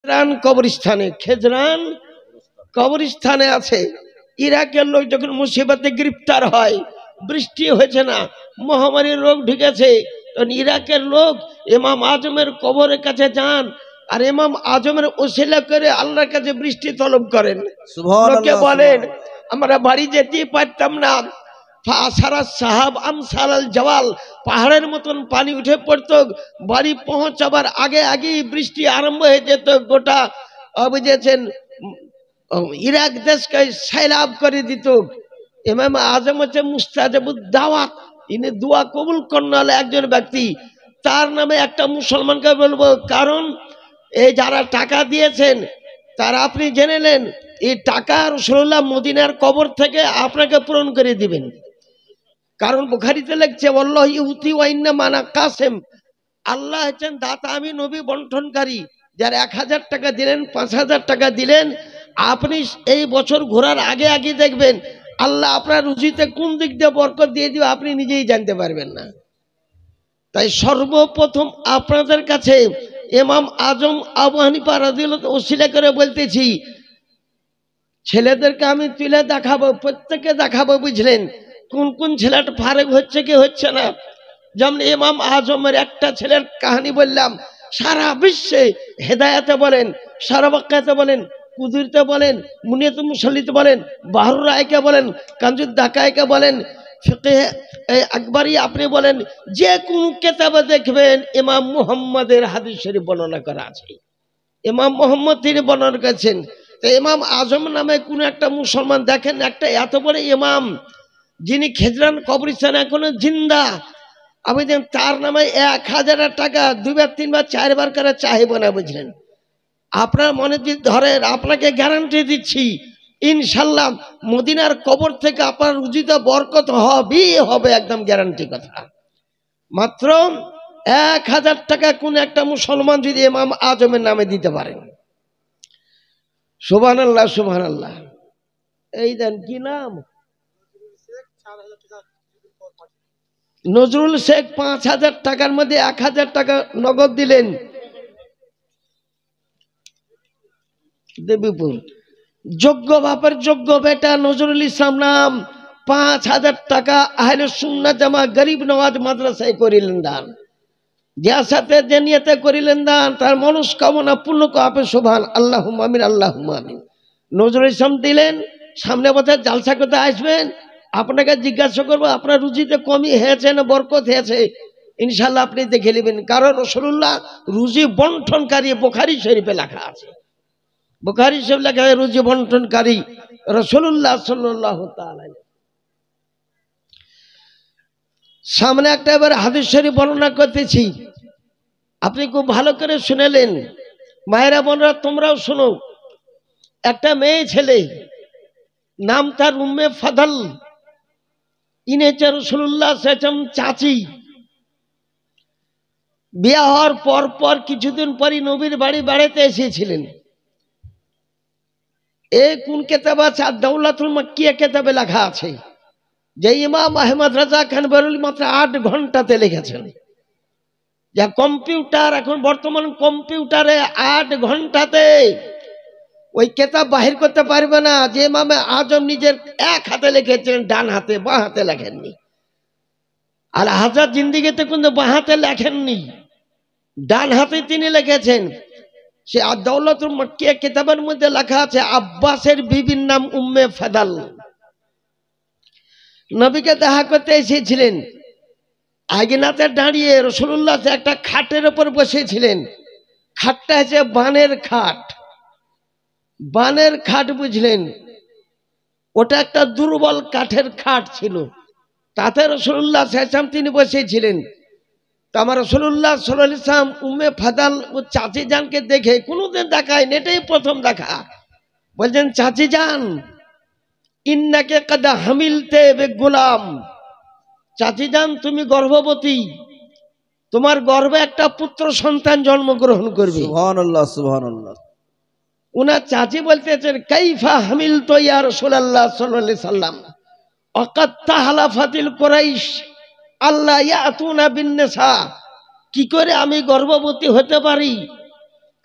খেজরান কবরস্থানে, খেজরান কবরস্থানে আছে। ইরাকের লোক যখন মুসিবতে গ্রেফতার হয়, বৃষ্টি হয়েছে না, মহামারীর রোগ ঢুকেছে, তখন ইরাকের লোক ইমাম আজমের কবরের কাছে যান আর ইমাম আজমের ওসিলা করে আল্লাহর কাছে বৃষ্টি তলব করেন। লোকে বলেন আমরা বাড়ি যেতেই পারতাম না, সাহাব আমসালাল জওয়াল, পাহাড়ের মতন পানি উঠে পড়তো, বাড়ি পৌঁছাবার আগে আগেই বৃষ্টি আরম্ভ হয়ে যেত, গোটা বুঝেছেন ইরাক দেশকে সৈলাব করে দিত। ইমাম আজম হচ্ছে মুস্তাজাবুদ দাওয়াত, ইনি দোয়া কবুল করলে একজন ব্যক্তি, তার নামে একটা মুসলমানকে বলবো, কারণ এই যারা টাকা দিয়েছেন তারা আপনি জেনে নেন এই টাকা রাসূলুল্লাহ মদিনার কবর থেকে আপনাকে পূরণ করে দিবেন। কারণ বুখারীতে লিখছে আল্লাহু ইউতি ওয়া ইন্নামা আনা কাসিম, আল্লাহ হচ্ছেন দাতা, আমি নবী বন্টনকারী। যার 1000 টাকা দিলেন, 5000 টাকা দিলেন, আপনি এই বছর ঘোরার আগে আগে দেখবেন আল্লাহ আপনার রুজিতে কোন দিক দিয়ে বরকত দিয়ে দিবে আপনি নিজেই জানতে পারবেন না। তাই সর্বপ্রথম আপনাদের কাছে ইমাম আজম আবু হানিফা রাদিয়াল্লাহু ওসিলা করে বলতেছি, ছেলেদেরকে আমি তুলে দেখাবো, প্রত্যেককে দেখাবো, বুঝলেন কোন কোন ছেলেটা ফারেক হচ্ছে কি হচ্ছে না। যেমন ইমাম আজমের একটা ছেলের কাহিনী বললাম, সারা বিশ্বে হেদায়েতে বলেন, সারা বাক্কাতে বলেন, কুদুরতে বলেন, মুনিয়াতুল মুসাল্লিতে বলেন, বাহরুর রায়কে বলেন, কানজুদ দাকায়কে বলেন, ফিকহে আকবরী আপনি বলেন, যে কোন কিতাবে দেখবেন ইমাম মুহাম্মদের হাদিস শরীফ বর্ণনা করা আছে। ইমাম মুহাম্মদ তিনি বর্ণনা করেছেন। তো ইমাম আজম নামে কোন একটা মুসলমান দেখেন, একটা এত বড় ইমাম যিনি খেজরান কবরস্থানে এখনো জিন্দা, আমি দেন তার নামে 1000 টাকা 2 বার 3 বার 4 বার করে চাইব না, বুঝলেন। আপনার মনে যদি ধরেন, আপনাকে গ্যারান্টি দিচ্ছি ইনশাল্লাহ মদিনার কবর থেকে আপনার রুজিতে বরকত হবেই হবে, একদম গ্যারান্টি কথা। মাত্র 1000 টাকা কোন একটা মুসলমান যদি ইমাম আজমের নামে দিতে পারেন, সুবহানাল্লাহ সুবহানাল্লাহ। এই দেন কি নাম, নজরুল শেখ 5000 টাকার মধ্যে 1000 টাকা নগদ দিলেন। দেবীপুর যোগ্য বাপের যোগ্য বেটা নজরুল ইসলাম নাম, 5000 টাকা আহলে সুন্নাত জামা গরিব নওয়াজ মাদ্রাসায় করিলেন দান। যার সাথে যে নিয়তে করিলেন দান তার মনস্কামনা পূর্ণ হবে, সুবহান আল্লাহুম্মা আমিন আল্লাহুম্মা আমিন। নজরুল ইসলাম দিলেন, সামনে বছর জালসা করতে আসবেন, আপনাকে জিজ্ঞাসা করবো আপনার রুজিতে কমই হয়েছে না বরকত হয়েছে, ইনশাল্লাহ আপনি দেখে নেবেন। কারণ রাসূলুল্লাহ রুজি বন্টনকারী, বুখারী শরীফে লেখা আছে, বুখারী শরীফে লেখা আছে রুজি বন্টনকারী রাসূলুল্লাহ সাল্লাল্লাহু তাআলা। সামনে একটা এবার হাদিস শরীফ বর্ণনা করতেছি, আপনি খুব ভালো করে শুনেলেন। মায়েরা বোনরা তোমরাও শোনো। একটা মেয়ে ছেলে, নাম তার উম্মে ফাদল, ইনেছে রাসূলুল্লাহ সাল্লাল্লাহু আলাইহি ওয়াসাল্লাম চাচি। বিয়ে হওয়ার পর পর কিছুদিন পরই নবীর বাড়ি বেড়াতে এসেছিলেন। এই কোন কিতাব আছে, আদ-দাওলাতুল মাক্কিয়া কিতাবে লেখা আছে যে ইমাম আহমদ রাজা খান বেরলভী মাত্র 8 ঘন্টাতে লিখেছেন। যা কম্পিউটার এখন বর্তমান কম্পিউটারে 8 ঘন্টাতে ওই কিতাব বাহির করতে পারবে না যে ইমাম আজম নিজের এক হাতে লিখেছিলেন, ডান হাতে, বাঁ হাতে লেখেননি। আর হাজার জিন্দিগিতে কিন্তু বাঁ হাতে লেখেননি, ডান হাতে তিনি লিখেছেন। সে আদ-দাওলাতুল মাক্কিয়া কিতাবের মধ্যে লেখা আছে আব্বাসের বিবির নাম উম্মে ফাদল। নবীকে দেখা করতে এসেছিলেন, আগিনাতে দাঁড়িয়ে রাসূলুল্লাহ একটা খাটের উপর বসেছিলেন। খাটটা হচ্ছে বানের খাট, বানের খাট, বুঝলেন। ওটা একটা দুর্বল কাঠের খাট ছিল, তাতে রাসূলুল্লাহ সাল্লাল্লাহু আলাইহি ওয়াসাল্লাম তিনি বসেছিলেন। তো আমার রাসূলুল্লাহ সাল্লাল্লাহু আলাইহি ওয়াসাল্লাম উম্মে ফাদল ও চাচি জানকে দেখে, কোনোদিন দেখায় এটাই প্রথম দেখা, বলছেন চাচি জান ইন্নাকে কদ হামিলতে বেগুলাম, চাচি জান তুমি গর্ভবতী, তোমার গর্ভে একটা পুত্র সন্তান জন্মগ্রহণ করবে। সুবহানাল্লাহ সুবহানাল্লাহ। উনার চাচি বলতেছেন কাইফা হামিলতু ইয়া রাসূলুল্লাহ সাল্লাল্লাহু আলাইহি ওয়াসাল্লাম ওয়াকাদ তাহলাফাতিল কুরাইশ আল্লাহ ইয়াতুনা বিন নিসা, কি করে আমি গর্ভবতী হতে পারি?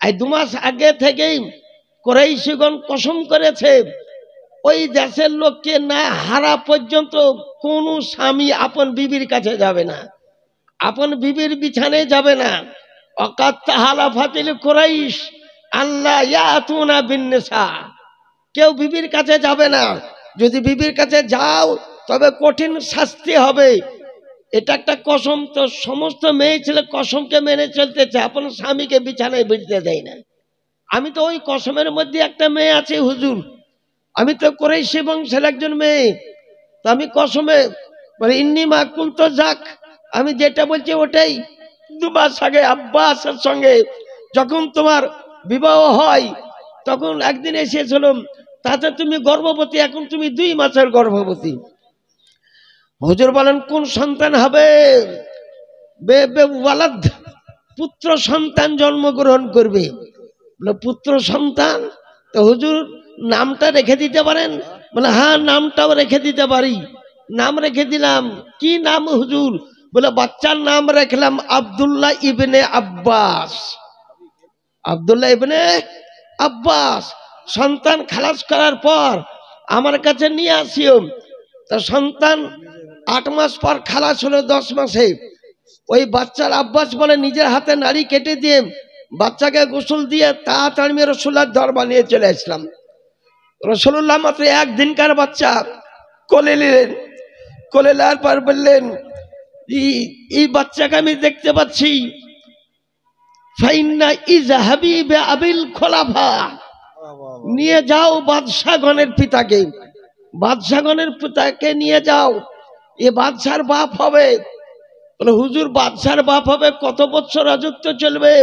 এই 2 মাস আগে থেকেই কুরাইশগণ কসম করেছে ওই দেশের লোককে না হারা পর্যন্ত কোন স্বামী আপন বিবির কাছে যাবে না, আপন বিবির বিছানায় যাবে না। অকাত হালাফাতিল কুরাইশ আল্লাহ ইয়াতুনা বিন্নিসা, কেউ বিবির কাছে যাবে না। যদি বিবির কাছে যাও তবে কঠিন শাস্তি হবে। এটা একটা কসম। তো সমস্ত মেয়ে ছেলে কসমকে মেনে চলতেছে, আপন স্বামীকে বিছানায় বিছতে দেয় না। আমি তো ওই কসমের মধ্যে একটা মেয়ে আছে হুজুর, আমি তো কুরাইশি বংশের একজন মেয়ে। তো আমি কসমে মানে ইন্নি মাকুল তো যাক, আমি যেটা বলছি ওটাই। 2 মাস আগে আব্বাসের সঙ্গে যখন তোমার বিবাহ হয় তখন একদিন এসেছিল, তাতে তুমি গর্ভবতী, এখন তুমি 2 মাসের গর্ভবতী। হুজুর বলেন কোন সন্তান হবে? ওয়ালাদ, পুত্র সন্তান জন্মগ্রহণ করবে। বলে পুত্র সন্তান, তো হুজুর নামটা রেখে দিতে পারেন? বলে হ্যাঁ, নামটাও রেখে দিতে পারি। নাম রেখে দিলাম। কি নাম হুজুর? বলে বাচ্চার নাম রাখলাম আব্দুল্লাহ ইবনে আব্বাস। আব্দুল্লাহ ইবনে আব্বাস। সন্তান খালাস করার পর আমার কাছে নিয়ে আসিও। তা সন্তান 8 মাস পর খালাস হলো 10 মাসে। ওই বাচ্চার আব্বাস বলে নিজের হাতে নাড়ি কেটে দিয়ে বাচ্চাকে গোসল দিয়ে তাড়াতাড়ি আমি রসুল্লাহর দরবার নিয়ে চলে আসলাম। রসুল্লাহ মাত্র 1 দিনকার বাচ্চা কোলে নিলেন। কোলে নেওয়ার পর বললেন, এই বাচ্চাকে আমি দেখতে পাচ্ছি, ফাইন্না ইজহাবি বিআবিল খোলাফা, নিয়ে যাও বাদশাগণের পিতাকে, বাদশাগণের পিতাকে নিয়ে যাও, এ বাদশার বাপ হবে। বলে হুজুর বাদশার বাপ হবে, কত বছর রাজত্ব চলবে?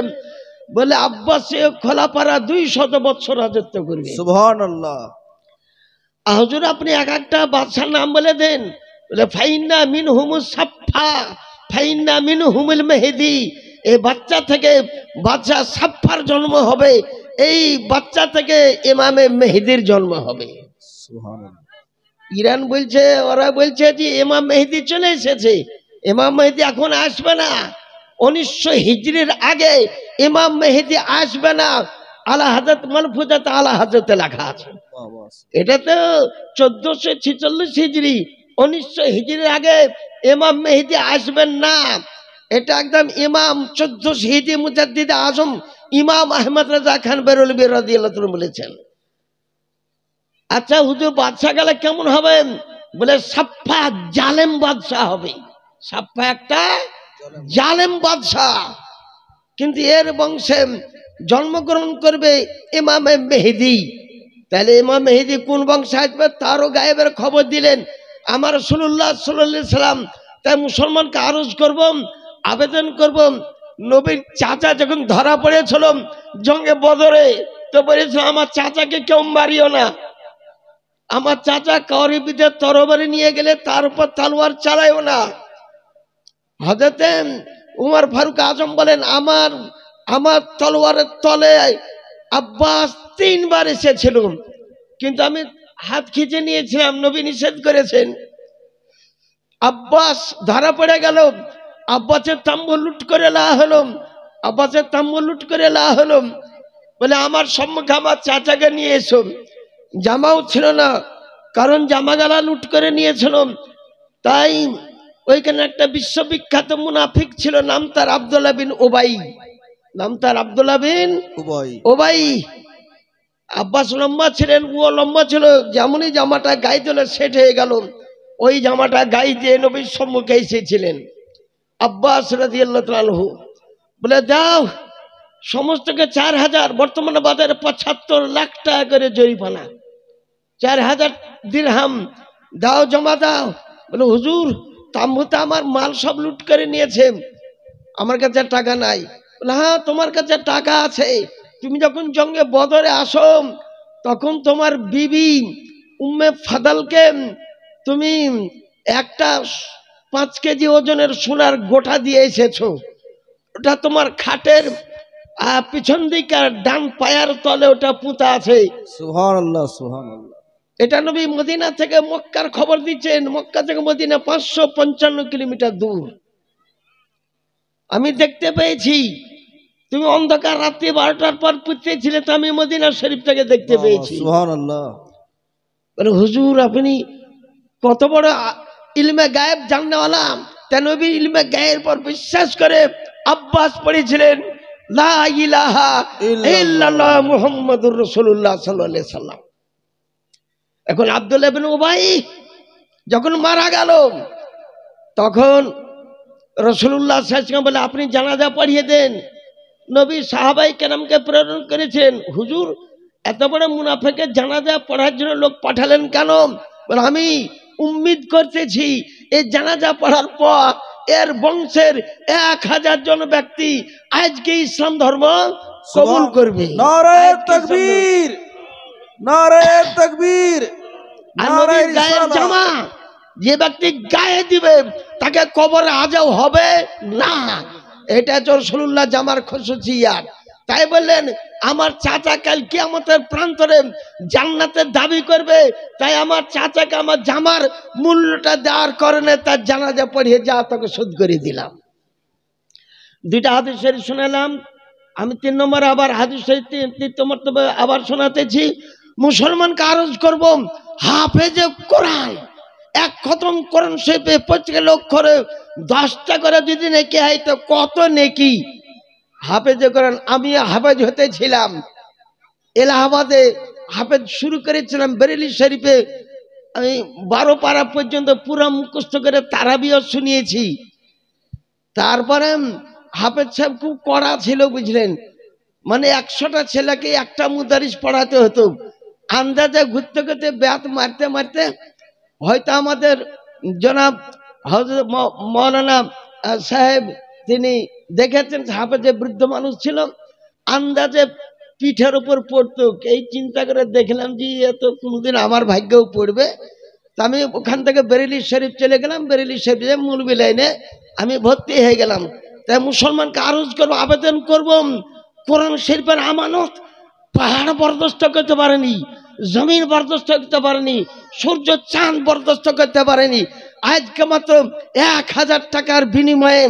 বলে আব্বাসে খোলাফারা 200 বছর রাজত্ব করবে। সুবহানাল্লাহ। হুজুর আপনি এক একটা বাদশার নাম বলে দেন। বলে ফাইন্না মিনহুমুস সাফফা, ফাইন্না মিনহুমুল মেহেদি, এই বাচ্চা থেকে বাদশা সাফফার জন্ম হবে, এই বাচ্চা থেকে ইমামে মেহেদির জন্ম হবে। সুবহানাল্লাহ। ইরান বলছে, ওরা বলছে যে ইমাম মেহেদি চলে এসেছে। ইমাম মেহেদি এখন আসবে না, 1900 হিজরির আগে ইমাম মেহেদি আসবে না। আলা হাজরত মালফুজাত আলা হাজরতে লেখা আছে। এটা তো 1446 হিজরি, 1900 হিজরির আগে ইমাম মেহেদি আসবেন না। এটা একদম ইমাম 1400 হিজরি মুজাদ্দিদ আজম ইমাম আহমদ রাজা খান বেরলভী রাদিয়াল্লাহু তাআলা বলেছেন। আচ্ছা হুজুর বাদশা গেলে কেমন হবে? বলে সাফফা জালেম বাদশা হবে। সাফফা একটা জালেম বাদশা, কিন্তু এর বংশে জন্মগ্রহণ করবে ইমামে মেহেদি। তাহলে ইমাম মেহেদি কোন বংশে আসবে তারও গায়েবের খবর দিলেন আমার রাসূলুল্লাহ সাল্লাল্লাহু আলাইহি সাল্লাম। তাই মুসলমানকে আরজ করব, আবেদন করব, নবীর চাচা যখন ধরা পড়েছিল জঙ্গে বদরে, তো বলেছিল আমার চাচাকে কেউ মারিও না, আমার চাচা কাউরি বিদে তরবারি নিয়ে গেলে তার উপর তলোয়ার চালাইও না। হযরতে উমর ফারুক আজম বলেন আমার তলোয়ারের তলে আব্বাস 3 বার এসেছিল, কিন্তু আমি হাত খিচে নিয়েছিলাম, নবী নিষেধ করেছেন। আব্বাস ধরা পড়ে গেল, আব্বাসের তাম্বু লুট করে নেওয়া হলো, আব্বাসের তাম্বু লুট করে নেওয়া হলো। বলে আমার সম্মুখে আমার চাচাকে নিয়ে এসো। জামাও ছিল না, কারণ জামা গালা লুট করে নিয়েছিল। তাই ওইখানে একটা বিশ্ববিখ্যাত মুনাফিক ছিল, নাম তার আব্দুল্লাহ বিন উবাই, নাম তার আব্দুল্লাহ বিন উবাই। আব্বাস লম্বা ছিলেন, ও লম্বা ছিল, যেমনই জামাটা গায়ে দিল সেট হয়ে গেল। ওই জামাটা গায়ে দিয়ে নবীর সম্মুখে এসেছিলেন আব্বাস রাদিয়াল্লাহু তাআলা আনহু। বলে দাও সমস্তকে 4000, বর্তমানে বাজারে 75 লাখ টাকা করে জরিমানা, 4000 দিরহাম দাও, জমা দাও। বলে হুজুর তাম্বুতে আমার মাল সব লুট করে নিয়েছে, আমার কাছে টাকা নাই। বলে হ্যাঁ তোমার কাছে টাকা আছে, তুমি যখন জঙ্গে বদরে আসো তখন তোমার বিবি উম্মে ফাদালকে তুমি একটা 5 কেজি ওজনের সোনার গোটা দিয়ে এসেছো, ওটা তোমার খাটের পিছন দিকে ডান পায়ের তলে ওটা পুঁতা আছে। সুবহানাল্লাহ, সুবহানাল্লাহ। এটা নবী মদিনা থেকে মক্কার খবর দিচ্ছেন। মক্কা থেকে মদিনা 555 কিলোমিটার দূর। আমি দেখতে পেয়েছি তুমি অন্ধকার রাত্রি 12টার পর পড়তেছিলে, তো আমি মদিনা শরীফ থেকে দেখতে পেয়েছি। সুবহানাল্লাহ। বলে হুজুর আপনি কত বড় ইলমে গায়েব জাননেওয়ালা। তাই নবীর ইলমে গায়েবের পর বিশ্বাস করে আব্বাস পড়েছিলেন লা ইলাহা ইল্লাল্লাহ মুহাম্মাদুর রাসূলুল্লাহ সাল্লাল্লাহু আলাইহি সাল্লাম। এখন আব্দুল্লাহ ইবনে উবাই যখন মারা গেল, তখন রাসূলুল্লাহ সাল্লাল্লাহু আলাইহি ওয়াসাল্লাম বলে আপনি জানাজা পড়িয়ে দেন। নবী সাহাবায়ে কেরামকে প্রেরণ করেছেন, হুজুর এত বড় মুনাফিকের জানাজা পড়ার জন্য লোক পাঠালেন কেন? বলে আমি উম্মিদ করতেছি এই জানাজা পড়ার পর এর বংশের 1000 জন ব্যক্তি আজকে ইসলাম ধর্ম কবুল করবে। নারায়ে তাকবীর, নারায়ে তাকবীর। আর নবীর গায়ের জামা যে ব্যক্তি গায়ে দিবে তাকে কবরে আজাব হবে না। এটা রাসূলুল্লাহ জামার খুশুসিয়াত। তাই বললেন আমার চাচা কাল কিয়ামতের প্রান্তরে জান্নাতের দাবি করবে, তাই আমার চাচাকে আমার জামার মূল্যটা দেওয়ার কারণে তার জানাজা পড়িয়ে যা তাকে শোধ করে দিলাম। দুইটা হাদিস শরীফ শোনালাম। আমি 3 নম্বর আবার হাদিস শরীফ 3 মর্তবা আবার শোনাতেছি। মুসলমানকে আরজ করব হাফেজে কোরআন এক খতম কোরআন শরীফে প্রত্যেক লোক করে 10টা করে যদি নেকি হয় তো কত নেকি। হাফেজে কোরআন আমি হাফেজ হতেছিলাম এলাহাবাদে, হাফেজ শুরু করেছিলাম বেরেলি শরীফে। আমি 12 পারা পর্যন্ত পুরো মুখস্থ করে তারাবিও শুনিয়েছি। তারপরে হাফেজ সাহেব খুব কড়া ছিল বুঝলেন, মানে 100টা ছেলেকে একটা মুদারিস পড়াতে হতো। আন্দাজে ঘুরতে ঘুরতে ব্যাত মারতে মারতে হয়তো আমাদের জনাব হযরত মাওলানা সাহেব তিনি দেখেছেন হাফেজে বৃদ্ধ মানুষ ছিল, আন্দাজে পিঠের উপর পড়তো। এই চিন্তা করে দেখলাম যে এ তো কোনোদিন আমার ভাগ্যেও পড়বে। তা আমি ওখান থেকে বেরেলি শরীফ চলে গেলাম। বেরেলি শরীফে মৌলভী লাইনে আমি ভর্তি হয়ে গেলাম। তাই মুসলমানকে আরজ করবো, আবেদন করব, কোরআন শরীফের আমানত পাহাড় বরদাস্ত করতে পারেনি, জমিন বরদাস্ত করতে পারেনি, সূর্য চাঁদ বরদাস্ত করতে পারেনি। আজকে মাত্র 1000 টাকার বিনিময়ে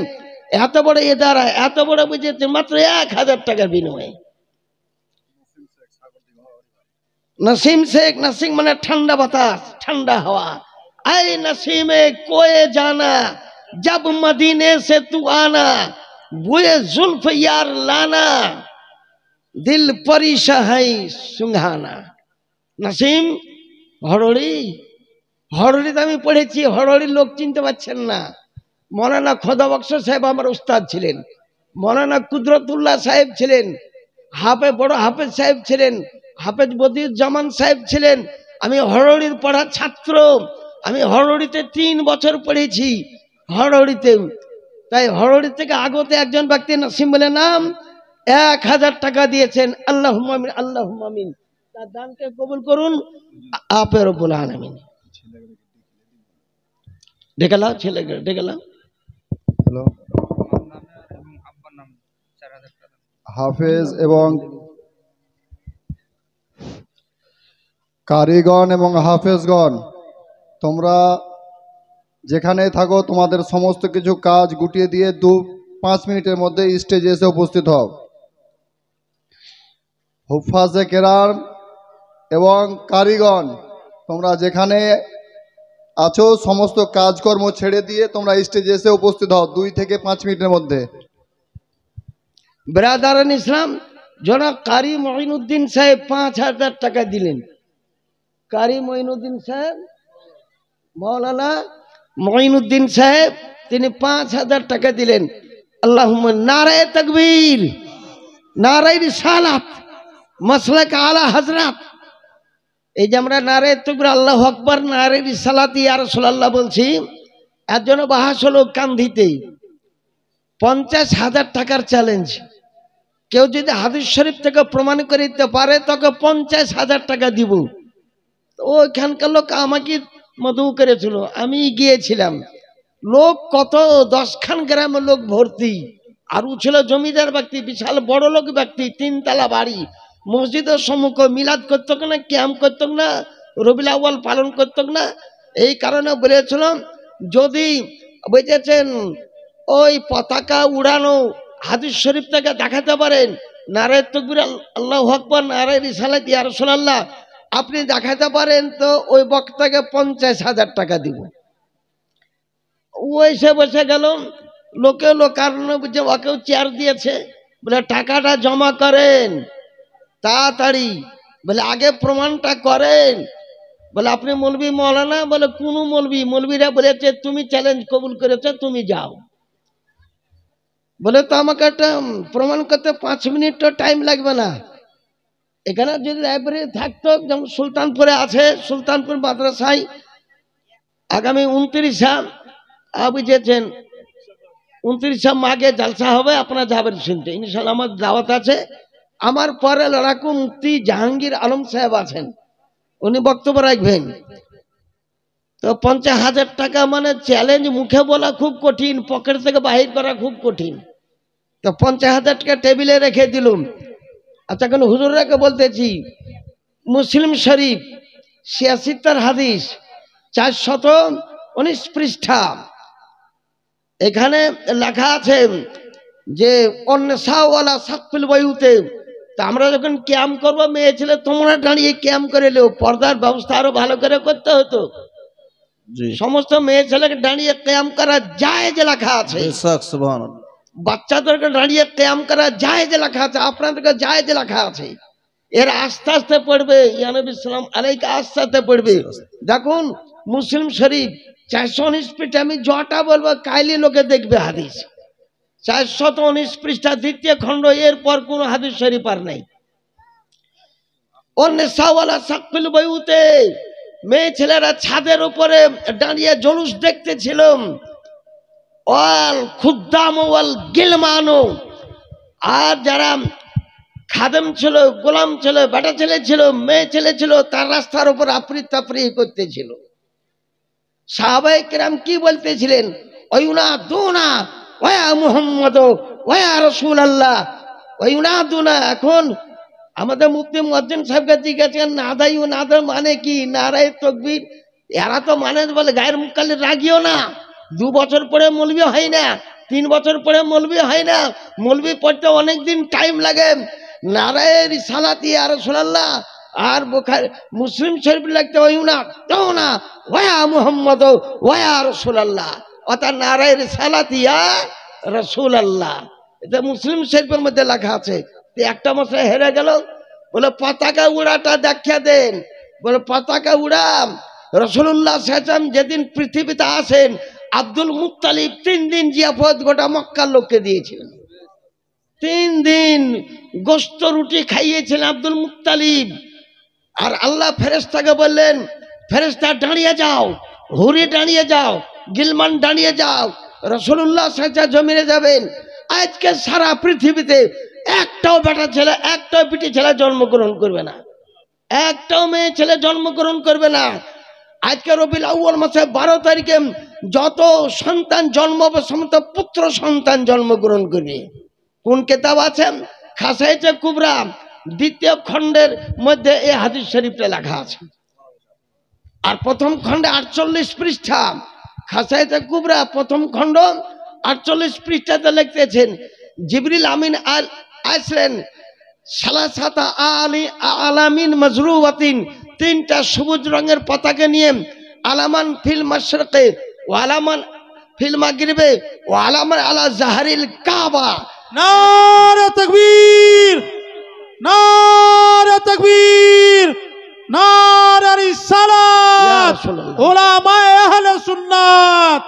এত বড় এদারা, এত বড় বুঝেছে, মাত্র 1000 টাকার বিনিময়ে। नसीम शेख, नसीम মানে ঠান্ডা বাতাস, ঠান্ডা হাওয়া। আই नसीमे कोए जाना जब मदीने से तू आना, बुए जुल्फ यार लाना दिल परिशा है सुंघाना। नसीम হরড়ি, হরড়িতে আমি পড়েছি। হরড়ির লোক চিনতে পারছেন না। মৌলানা খোদাবক্স সাহেব আমার উস্তাদ ছিলেন, মৌলানা কুদরতুল্লাহ সাহেব ছিলেন, বড় হাফেজ সাহেব ছিলেন, হাফেজ বদিউজ্জামান সাহেব ছিলেন। আমি হরড়ির পড়ার ছাত্র। আমি হরড়িতে 3 বছর পড়েছি হরড়িতে। তাই হরড়ি থেকে আগতে একজন ব্যক্তি নসিম বলে নাম 1000 টাকা দিয়েছেন। আল্লাহুম্মা আমিন, আল্লাহুম্মা আমিন। তার দানকে কবুল করুন আপে রব্বুল আলামিন। ডেকেলাও ছেলে ডেকেলাও। হ্যালো, হাফেজ এবং কারিগণ এবং হাফেজগণ, তোমরা যেখানে থাকো তোমাদের সমস্ত কিছু কাজ গুটিয়ে দিয়ে 2-5 মিনিটের মধ্যে স্টেজে এসে উপস্থিত হও। হুফাজে কেরাম এবং কারিগণ, তোমরা যেখানে আছো সমস্ত কাজকর্ম ছেড়ে দিয়ে তোমরা স্টেজে এসে উপস্থিত হও 2 থেকে 5 মিনিটের মধ্যে। ব্রাদারান ইসলাম, জনাব কারি মঈনুদ্দিন সাহেব 5000 টাকা দিলেন। কারি মঈনুদ্দিন সাহেব, মৌলানা মঈনুদ্দিন সাহেব, তিনি 5000 টাকা দিলেন। আল্লাহুম্মা নারায়ে তাকবীর, নারায়ে রিসালাত, মাসলাক আলা হযরত। এই যে আমরা নারায়ে তাকবীর, আল্লাহু আকবার, নারায়ে রিসালাত ইয়া রাসূলুল্লাহ বলছি, এর জন্য বাহাস হলো কান্ধিতে 50,000 টাকার চ্যালেঞ্জ। কেউ যদি হাদিস শরীফ থেকে প্রমাণ করে দিতে পারে তাকে 50,000 টাকা দিব। তো ওইখানকার লোক আমাকে মধু করেছিল, আমি গিয়েছিলাম। লোক কত 10খান গ্রামের লোক ভর্তি। আর ও ছিল জমিদার ব্যক্তি, বিশাল বড় লোক ব্যক্তি, 3 তলা বাড়ি, মসজিদের সম্মুখ। মিলাদ করতো না, ক্যাম্প করতো না, রবিউল আউয়াল পালন করতো না। এই কারণে বলেছিলাম যদি বুঝেছেন ওই পতাকা উড়ানো হাদিস শরীফ থেকে দেখাতে পারেন নারায়ে তাকবীর আল্লাহু আকবার নারায়ে রিসালাত ইয়া রাসূলুল্লাহ আপনি দেখাতে পারেন তো ওই বক্তাকে 50,000 টাকা দিব। ওই সে বসে গেল, লোক কারণে বুঝে ওকেও চেয়ার দিয়েছে, বলে টাকাটা জমা করেন তাড়াতাড়ি, বলে আগে প্রমাণটা করেন। বলে আপনি মৌলবি মৌলানা? বলে কোন মৌলবিরা বলেছে তুমি চ্যালেঞ্জ কবুল করেছে তুমি যাও। বলে তো আমাকে একটা প্রমাণ করতে 5 মিনিট টাইম লাগবে না। এখানে যদি লাইব্রেরি থাকতো, যেমন সুলতানপুরে আছে, সুলতানপুর মাদ্রাসায় আগামী 29 বুঝেছেন 29 মাঘে জালসা হবে, আপনারা যাবেন শুনতে ইনশাআল্লাহ। আমার দাওয়াত আছে। আমার পরে লড়াকু মুফতি জাহাঙ্গীর আলম সাহেব আছেন, উনি বক্তব্য রাখবেন। তো 50,000 টাকা মানে চ্যালেঞ্জ মুখে বলা খুব কঠিন, পকেট থেকে বাহির করা খুব কঠিন। তো 50,000 টাকা টেবিলে রেখে দিলুম। আচ্ছা এখন হুজুররাকে বলতেছি, মুসলিম শরীফ 76 হাদিস 419 পৃষ্ঠা, এখানে লেখা আছে যে অন্নেসাওয়ালা সাকফিল বায়ুতে। তা আমরা যখন ক্যাম্প করবো মেয়ে ছেলে তোমরা দাঁড়িয়ে ক্যাম্প করে এলেও পর্দার ব্যবস্থা আরো ভালো করে করতে হতো। সমস্ত মেয়ে ছেলেকে দাঁড়িয়ে ক্যাম্প করা যায় যে লেখা আছে, বাচ্চাদেরকে দাঁড়িয়ে ক্যাম্প করা যায় যে লেখা আছে, আপনাদেরকে যায় যে লেখা আছে। এর আস্তে আস্তে পড়বে, ইয়া নবী সাল্লাল্লাহু আলাইহি আস্তে আস্তে পড়বে। দেখুন মুসলিম শরীফ 419 পৃষ্ঠা, আমি যটা বলবো কাইলি লোকে দেখবে হাদিস। 419 পৃষ্ঠা 2য় খণ্ড, এরপর কোন হাদিস শরীফ আর নাই। অন্নেসাওয়ালা সাকফিল বায়ুতে, মেয়ে ছেলেরা ছাদের উপরে দাঁড়িয়ে জলুস দেখতেছিল। ওয়াল খুদ্দাম ওয়াল গিলমানো, আর যারা খাদেম ছিল, গোলাম ছিল, বেটা ছেলে ছিল, মেয়ে ছেলে ছিল, তার রাস্তার উপর আফরি তাফরি করতেছিল। সাহাবায়ে কেরাম কি বলতেছিলেন? ওয়ায়ুনাদুনা ওয়া মুহাম্মদ ওয়া রাসূলুল্লাহ ওয়ায়ুনাদুনা। এখন আমাদের মুফতি মুয়াজ্জিন সাহেবকে জিজ্ঞাসা, নাদাই ও নাদা মানে কি? নারায়ে তাকবীর এরা তো মানে বলে গায়ের মুক্কালে রাগিও না। 2 বছর পরে মৌলবি হয় না, 3 বছর পরে মৌলবি হয় না, মৌলবি পড়তে অনেক দিন টাইম লাগে। নারায়ে রিসালাত ইয়া রাসূলুল্লাহ আর বুখারী মুসলিম শরীফ লিখতে ওয়ায়ুনাদুনা ওয়া মুহাম্মদ ওয়া রাসূলুল্লাহ, অর্থাৎ নারায়ে রিসালাত ইয়া রাসূলুল্লাহ। এটা মুসলিম শরীফের মধ্যে লেখা আছে। একটা মশলা হেরে গেল, বলে পতাকা উড়াটা দেখা দেন। বলে পতাকা উড়া রাসূলুল্লাহ সাল্লাল্লাহু আলাইহি ওয়াসাল্লাম যেদিন পৃথিবীতে আসেন, আব্দুল মুত্তালিব 3 দিন জিয়াফত গোটা মক্কার লোককে দিয়েছিলেন। 3 দিন গোশত রুটি খাইয়েছিলেন আব্দুল মুত্তালিব। আর আল্লাহ ফেরেশতাকে বললেন, ফেরেশতা দাঁড়িয়ে যাও, হুরি দাঁড়িয়ে যাও, গিলমান দাঁড়িয়ে যাও, রাসূলুল্লাহ সাল্লাল্লাহু আলাইহি ওয়াসাল্লাম জমিনে যাবেন। আজকে সারা পৃথিবীতে একটাও বেটা ছেলে, একটাও বিটি ছেলে জন্মগ্রহণ করবে না, একটাও মেয়ে ছেলে জন্মগ্রহণ করবে না। আজকে রবিউল আউয়াল মাসে 12 তারিখে যত সন্তান জন্ম হবে সমস্ত পুত্র সন্তান জন্মগ্রহণ করবে। কোন কিতাব আছে? খাসায়েতে কুবরা 2য় খণ্ডের মধ্যে এই হাদিস শরীফটা লেখা আছে। আর প্রথম খণ্ডে 48 পৃষ্ঠা, খাসায়েতে কুবরা প্রথম খণ্ড 48 পৃষ্ঠাতে লিখতেছেন, জিবরিল আমিন আসলেন সালাসাতা আলামিন মাজরুওয়াতিন, 3টা সবুজ রঙের পতাকা নিয়ে, আলামান ফিল মাশরিকে ওয়া আলামান ফিল মাগরিবে ওয়া আলামান আলা জাহরিল কাবা। নারে তাকবীর, নারে তাকবীর, নারে রিসালাত, উলামায়ে আহলে সুন্নাত।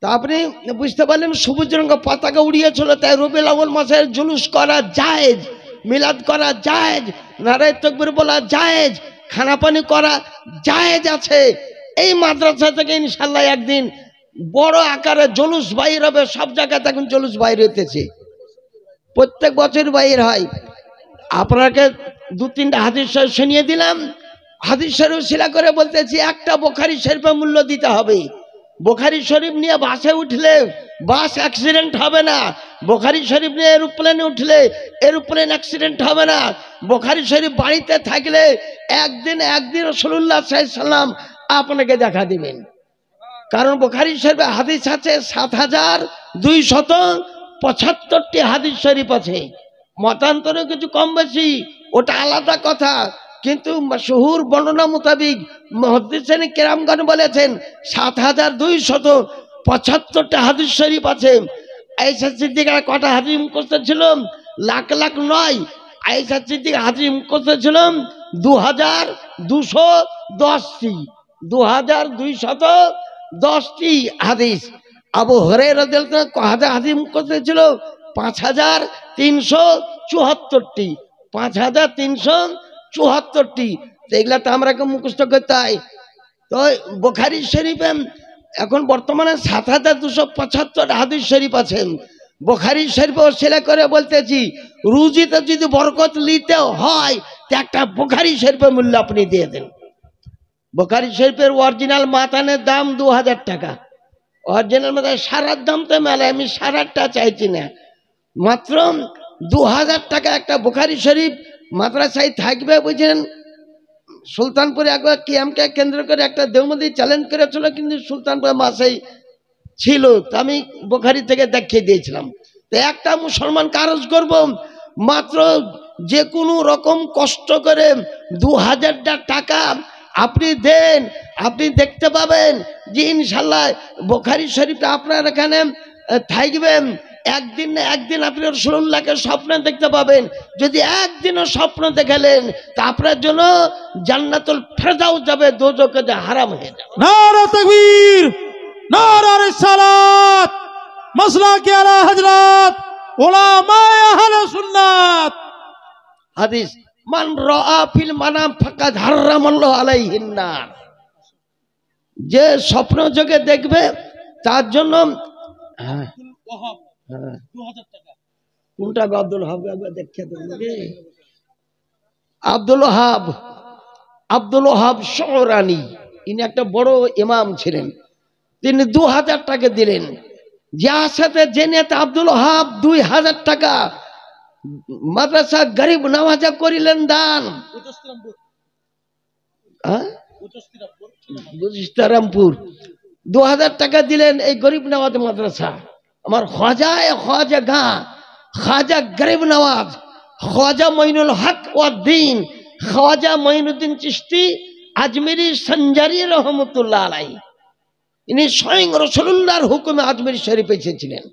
তা আপনি বুঝতে পারলেন সবুজ রঙের পতাকা উড়িয়েছিল, তাই রবিউল আউয়াল মাসের জুলুস করা জায়েজ, মিলাদ করা জায়েজ, নারায়ে তাকবীর বলা জায়েজ, খানাপানি করা জায়েজ আছে। এই মাদ্রাসা থেকে ইনশাআল্লাহ একদিন বড় আকারে জুলুস বাইর হবে। সব জায়গাতে এখন জুলুস বাইর হইতেছে, প্রত্যেক বছর বাইর হয়। আপনাকে 2-3টা হাদিস শরীফ শুনিয়ে দিলাম। হাদিস শরীফ শিলা করে বলতেছি, একটা বুখারী শরীফের মূল্য দিতে হবে। বুখারী শরীফ নিয়ে বাসে উঠলে বাস অ্যাক্সিডেন্ট হবে না, বুখারী শরীফ নিয়ে এরোপ্লেনে উঠলে এরোপ্লেন অ্যাক্সিডেন্ট হবে না, বুখারী শরীফ বাড়িতে থাকলে একদিন রাসূলুল্লাহ সাল্লাল্লাহু আলাইহি ওয়াসাল্লাম আপনাকে দেখা দিবেন। কারণ বুখারী শরীফে হাদিস আছে 7200 75টি হাদিস শরীফ আছে। মতান্তরে কিছু কম বেশি ওটা আলাদা কথা, কিন্তু মাশহুর বর্ণনা মোতাবিক মুহাদ্দিসিন কিরামগণ বলেছেন 7275টা হাদিস শরীফ আছে। আয়েশা সিদ্দিকার কটা হাদিস মুখস্থ ছিল? লাখ লাখ নয়। আয়েশা সিদ্দিক হাদিস মুখস্থ ছিল 2210টি, 2210টি হাদিস। আবু হুরায়রা রাদিয়াল্লাহু আনহু হাদিস মুখস্থ ছিল 5374টি, 5374টি। এগুলা তো আমরা মুখস্থ করতে হয়। তো বুখারী শরীফে এখন বর্তমানে 7275 হাদিস শরীফ আছে। বুখারী শরীফ সেলে করে বলতেছি, রুজিতে যদি বরকত নিতে হয় তো একটা বুখারী শরীফের মূল্য আপনি দিয়ে দেন। বুখারী শরীফের অরিজিনাল মাতানের দাম 2000 টাকা। অরিজিনাল মাথায় সারার দাম তো মেলে, আমি সারাটা চাইছি না, মাত্র 2000 টাকা একটা বুখারী শরীফ মাদ্রাসায় থাকবে। বুঝলেন, সুলতানপুরে একবার কিয়ামকে কেন্দ্র করে একটা দেওবন্দি চ্যালেঞ্জ করেছিল, কিন্তু সুলতানপুরে মাসেই ছিল, তো আমি বুখারী থেকে দেখিয়ে দিয়েছিলাম। তো একটা মুসলমান কারজ করব, মাত্র যে কোনো রকম কষ্ট করে 2000 টাকা আপনি দেন, আপনি দেখতে পাবেন যে ইনশাল্লাহ বুখারী শরীফটা আপনার এখানে থাকবেন। একদিন না একদিন আপনি রাসূলুল্লাহকে স্বপ্নে দেখতে পাবেন। যদি একদিনও স্বপ্ন দেখালেন তা আপনার জন্য জান্নাতুল ফেরদাউস যাবে, দোজখে হারাম হয়ে যাবে। নারে তাকবীর, নারে রিসালাত, মাসলাকে আলা হযরত উলামায়ে আহলে সুন্নাত। হাদিস, মান রাআ ফিল মানাম ফাকাদ হারামাল্লাহু আলাইহিন নার। যে স্বপ্ন যোগে দেখবে তার জন্য কোনটা আব্দুল ওহাব দেখে দেবে? আব্দুল ওহাব শরানি, ইনি একটা বড় ইমাম ছিলেন। তিনি 2000 টাকা দিলেন। যার সাথে জেনে আব্দুল ওহাব 2000 টাকা মাদ্রাসা গরিব নওয়াজা করিলেন দান। বুজিস্তারামপুর 2000 টাকা দিলেন এই গরিব নওয়াজ মাদ্রাসা। আমার খাজা গরিব নওয়াজ, খাজা মঈনুল হক ওয়াদ্দিন, খাজা মঈনুদ্দিন চিশতি আজমিরি সঞ্জারি রহমতুল্লাহ আলাইহি, ইনি স্বয়ং রাসূলুল্লাহর হুকুমে আজমির শরীফে এসেছিলেন।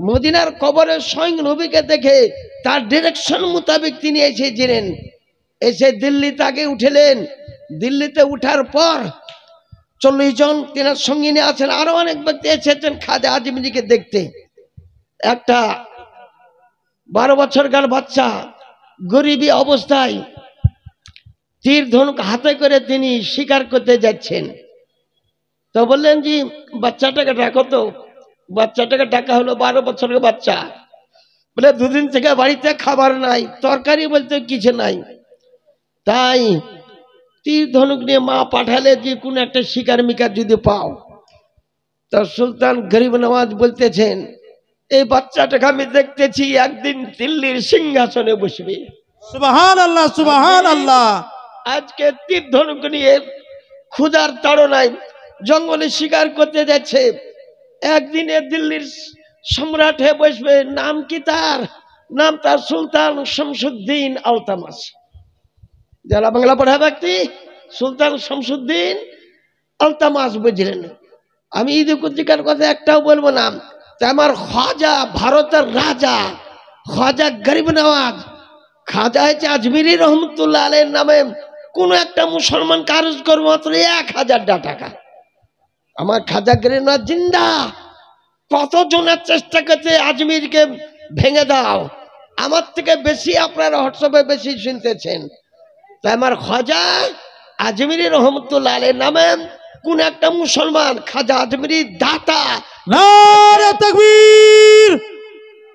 মদিনার কবরে স্বয়ং নবীকে দেখে তার ডিরেকশন মোতাবেক তিনি এসেছিলেন। এসে দিল্লিতে আগে উঠলেন। দিল্লিতে উঠার পর 40 জন তিনার সঙ্গিনী আছেন, আরো অনেক ব্যক্তি এসেছেন খাজা আজমিরিকে দেখতে। একটা 12 বছরকার বাচ্চা গরিবী অবস্থায় তীর ধনুক হাতে করে তিনি শিকার করতে যাচ্ছেন। তো বললেন যে বাচ্চাটাকে ডাকো তো। বাচ্চাটাকে ডাকা হলো, 12 বছরের বাচ্চা। বলে 2 দিন থেকে বাড়িতে খাবার নাই, তরকারি বলতে কিছু নাই, তাই তীর ধনুক নিয়ে মা পাঠালে যে কোনো একটা শিকার মিকার যদি পাও। তা সুলতান গরিব নওয়াজ বলতেছেন, এই বাচ্চাটাকে আমি দেখতেছি একদিন দিল্লির সিংহাসনে বসবে। সুবহানাল্লাহ, সুবহানাল্লাহ। আজকে তীর ধনুক নিয়ে ক্ষুধার তাড়নায় জঙ্গলে শিকার করতে যাচ্ছে। একদিনে দিল্লির সম্রাট হয়ে বসবে। নাম কি তার? নাম তার সুলতান শামসুদ্দিন আলতামাস। যারা বাংলা পড়া ব্যক্তি, সুলতান শামসুদ্দিন আলতামাস। বুঝলেন, আমি ঈদ কুদ্দিকার কথা একটাও বলবো না। আমার খাজা, ভারতের রাজা খাজা গরিব নওয়াজ, খাজা হয়েছে আজমিরি রহমতুল্লাহ আলাইহির নামে। কোন একটা মুসলমান কারজ করবে মাত্র 1000 টাকা। আমার খাজা গরিব নওয়াজ জিন্দা। কতজনের চেষ্টা করছে আজমিরকে ভেঙে দাও। আমার থেকে বেশি আপনারা হোয়াটসঅ্যাপে বেশি শুনতেছেন। তাই আমার খাজা আজমিরি রহমতুল্লাহ আলাইহির নামে কোন একটা মুসলমান খাজা আজমিরি দাতা। নারে তাকবীর,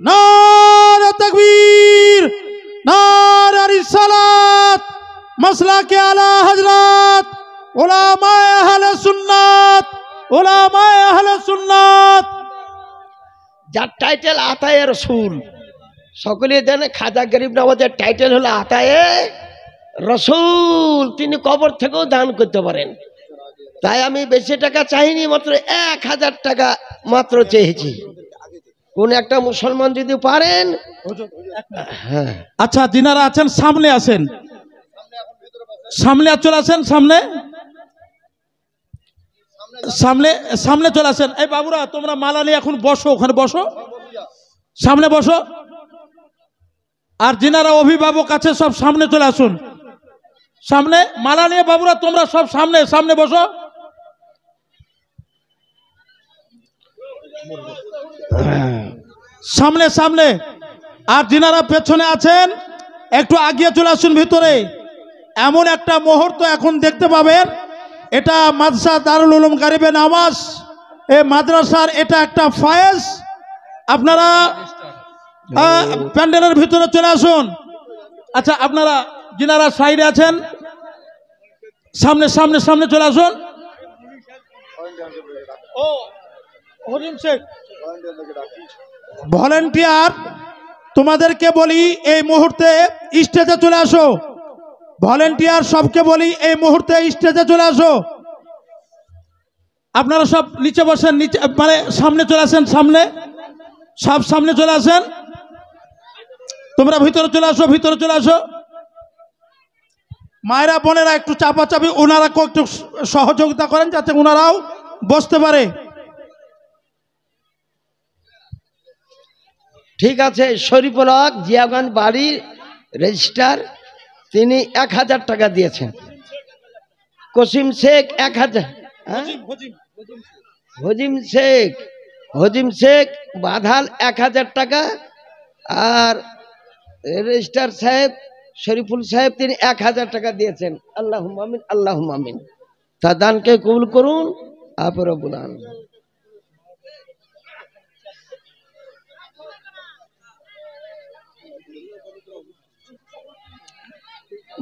নারে তাকবীর, নারে রিসালাত, মাসলাকে আলা হযরত উলামায়ে আহলে সুন্নাত, উলামায়ে আহলে সুন্নাত। যার টাইটেল আতায়ে রসুল, সকলে জানে খাজা গরিব নওয়াজের টাইটেল হলো আতায়ে রসুল। তিনি কবর থেকেও দান করতে পারেন। তাই আমি বেশি টাকা চাইনি, মাত্র 1000 টাকা মাত্র চেয়েছি। কোন একটা মুসলমান যদি পারেন। হ্যাঁ, আচ্ছা, যিনারা আছেন সামনে আসেন, সামনে চলে আসেন, সামনে সামনে সামনে চলে আসেন। এই বাবুরা, তোমরা মালা নিয়ে এখন বসো, ওখানে বসো, সামনে বসো। আর যিনারা অভিভাবক আছে সব সামনে চলে আসুন, সামনে মালা নিয়ে। বাবুরা তোমরা সব সামনে সামনে বসো। সামনে সামনে। আর যিনারা পেছনে আছেন একটু আগিয়ে চলে আসুন ভিতরে। এমন একটা মুহূর্ত এখন দেখতে পাবেন, এটা মাদ্রাসা দারুল উলুম গারিবে নামাজ, এই মাদ্রাসার এটা একটা ফায়েজ। আপনারা প্যান্ডেলের ভিতরে চলে আসুন। আচ্ছা, আপনারা যিনারা সাইডে আছেন সামনে সামনে সামনে চলে আসুন। ও হরিম শেখ ভলেন্টিয়ার, তোমাদেরকে বলি এই মুহূর্তে স্টেজে চলে আসো। ভলেন্টিয়ার সবকে বলি এই মুহূর্তে স্টেজে চলে আসো। আপনারা সব নিচে বসেন, নিচে মানে সামনে চলে আসেন, সামনে সব সামনে চলে আসেন। তোমরা ভিতরে চলে আসো, ভিতরে চলে আসো। মায়েরা বোনেরা একটু চাপাচাপি, ওনারা একটু সহযোগিতা করেন যাতে ওনারাও বসতে পারে। ঠিক আছে। শরীফুল হক জিয়াগঞ্জ বাড়ির রেজিস্ট্রার, তিনি 1000 টাকা দিয়েছেন। কসিম শেখ 1000, হজিম শেখ বাধাল 1000 টাকা, আর রেজিস্ট্রার সাহেব শরীফুল সাহেব তিনি 1000 টাকা দিয়েছেন। আল্লাহুম্মা আমিন, আল্লাহুম্মা আমিন। তার দানকে কবুল করুন আপনি রব্বুল আলামিন।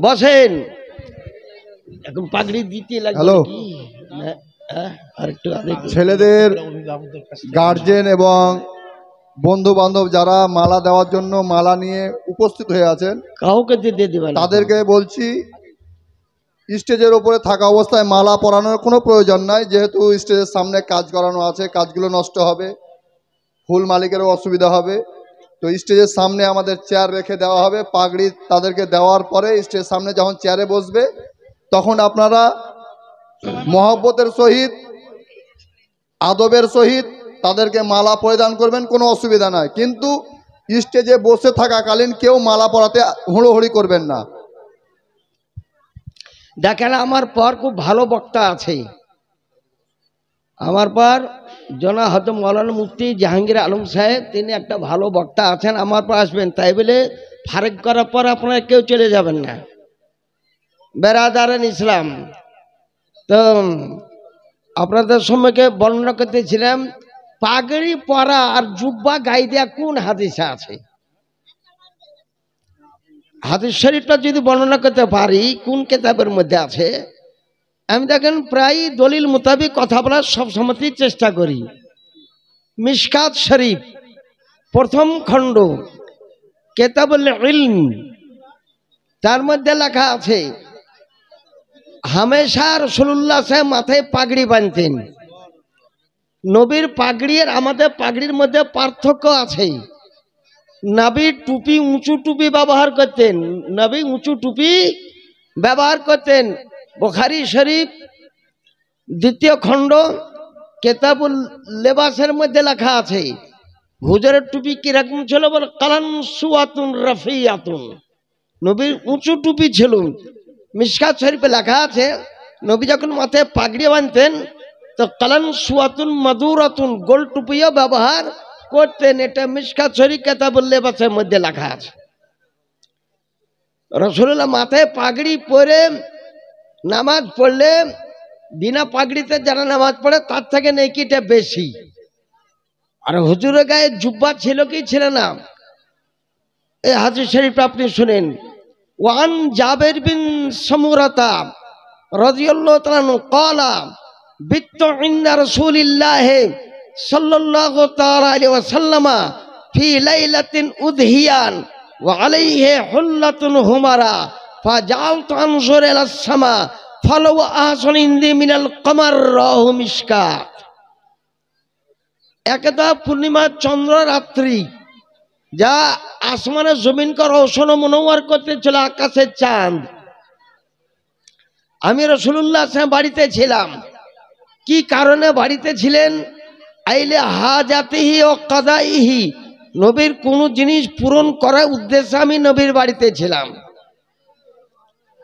বসেন, এখন পাগড়ি দিতে লাগবে। হ্যালো। কি আরেকটু ছেলেদের গার্জেন এবং বন্ধু বান্ধব যারা মালা দেওয়ার জন্য মালা নিয়ে উপস্থিত হয়ে আছেন, কাউকে দিয়ে দিবেন, তাদেরকে বলছি স্টেজের উপরে থাকা অবস্থায় মালা পরানোর কোনো প্রয়োজন নাই, যেহেতু স্টেজের সামনে কাজ করানো আছে, কাজগুলো নষ্ট হবে, ফুল মালিকেরও অসুবিধা হবে। তো স্টেজের সামনে আমাদের চেয়ার রেখে দেওয়া হবে। পাগড়ি তাদেরকে দেওয়ার পরে স্টেজের সামনে যখন চেয়ারে বসবে, তখন আপনারা মহব্বতের সহিত, আদবের সহিত তাদেরকে মালা পরিধান করবেন, কোনো অসুবিধা নাই। কিন্তু স্টেজে বসে থাকাকালীন কেউ মালা পরাতে হুড়োহুড়ি করবেন না। দেখেন, আমার পর খুব ভালো বক্তা আছে। আমার পর জনাব হযরত মাওলানা মুফতি জাহাঙ্গীর আলম সাহেব, তিনি একটা ভালো বক্তা আছেন, আমার পর আসবেন। তাই বলে ফারেক করার পর আপনারা কেউ চলে যাবেন না, বেরাদারান ইসলাম। তো আপনাদের সম্মুখে বর্ণনা করতেছিলাম, পাগড়ি পরা আর জুব্বা গায়ে দেয়া কোন হাদিসে আছে? হাদিস শরীফটা যদি বর্ণনা করতে পারি কোন কিতাবের মধ্যে আছে? আমি দেখেন প্রায় দলিল মোতাবেক কথা বলার সব সময়তেই চেষ্টা করি। মিশকাত শরীফ প্রথম খণ্ড কিতাবুল ইলম, তার মধ্যে লেখা আছে হামেশা রাসূলুল্লাহ সাহেব মাথায় পাগড়ি বাঁধতেন। নবীর পাগড়ি আর আমাদের পাগড়ির মধ্যে পার্থক্য আছে। নবী টুপি, উঁচু টুপি ব্যবহার করতেন, নবী উঁচু টুপি ব্যবহার করতেন। বুখারী শরীফ 2য় খণ্ড কিতাবুল লেবাসের মধ্যে লেখা আছে হুজুরের টুপি কিরকম ছিল বলে কালান সুয়াতুন রাফিয়াতুন, নবীর উঁচু টুপি ছিল। মিশকাত শরীফে লেখা আছে নবী যখন মাথায় পাগড়ি বাঁধতেন তো কালান সুয়াতুন মাদুরাতুন, গোল টুপিও ব্যবহার করতেন। এটা মিশকাত শরীফ কিতাবুল লেবাসের মধ্যে লেখা আছে। রাসূলুল্লাহ মাথায় পাগড়ি পরে নামাজ পড়লে বিনা পাগড়িতে যারা নামাজ পড়ে তার থেকে নেকিটা বেশি। আর হুজুরের গায়ে জুব্বা ছিল কি ছিল না? এই হাদিস শরীফটা আপনি শুনেন। ওয়ান জাবের বিন সামুরাতা রাদিয়াল্লাহু তাআলা আনহু ক্বালা বিত্তু ইনদা রাসূলিল্লাহ সাল্লাল্লাহু তাআলা আলাইহি ওয়াসাল্লাম ফি লাইলাতিন উদহিয়ান ওয়া আলাইহি হুল্লাতুন হুমারা ফাজালতু আনজুরু ইলাস সামা ফালাউ আহসান ইনদি মিনাল কমার রাহু মিশকাত। একদা পূর্ণিমা চন্দ্র রাত্রি, যা আসমানে জমিনকে রৌশন মনোহর করতেছিল আকাশের চাঁদ। আমি রাসূলুল্লাহ বাড়িতে ছিলাম। কি কারণে বাড়িতে ছিলেন? আইলে হাজাতিহি ও কাদাইহি, নবীর কোন জিনিস পূরণ করার উদ্দেশ্যে আমি নবীর বাড়িতে ছিলাম।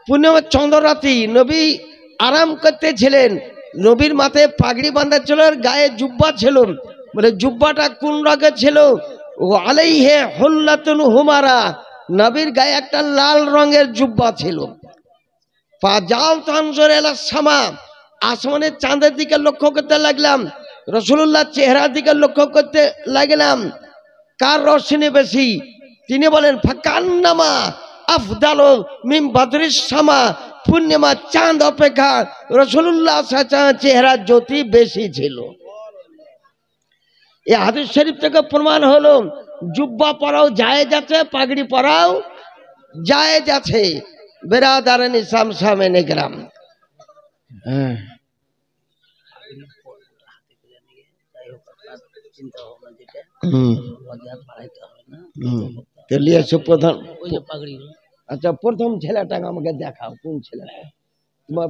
পূর্ণিমা চন্দ্ররাত্রি, নবী আরাম করতেছিলেন। নবীর মাথায় পাগড়ি বাঁধা ছিল, আর গায়ে জুব্বা ছিল। বলে জুব্বাটা কোন রঙের ছিল? ও আলাইহে হুল্লাতুন হুমারা, নবীর গায়ে একটা লাল রঙের জুব্বা ছিল। ফাজাল তানজুর ইলা সামা, আসমানের চাঁদের দিকে লক্ষ্য করতে লাগলাম। রাসূলুল্লাহ চেহারার দিকে লক্ষ্য করতে লাগলাম, কার রোশনি বেশি? তিনি বলেন ফাকান্নামা আফদালু মিন বদরিস সামা, পূর্ণিমা চাঁদ অপেক্ষা রাসূলুল্লাহ চেহারার জ্যোতি বেশি ছিল। এই হাদিস শরীফ থেকে প্রমাণ হলো জুব্বা পরাও জায়েজ আছে, পাগড়ি পরাও জায়েজ আছে। বেরাদারান ইসলাম সামনে গ্রাম, প্রধান। আচ্ছা, প্রথম ছেলেটা আমাকে দেখাও, কোন ছেলেটা তোমার?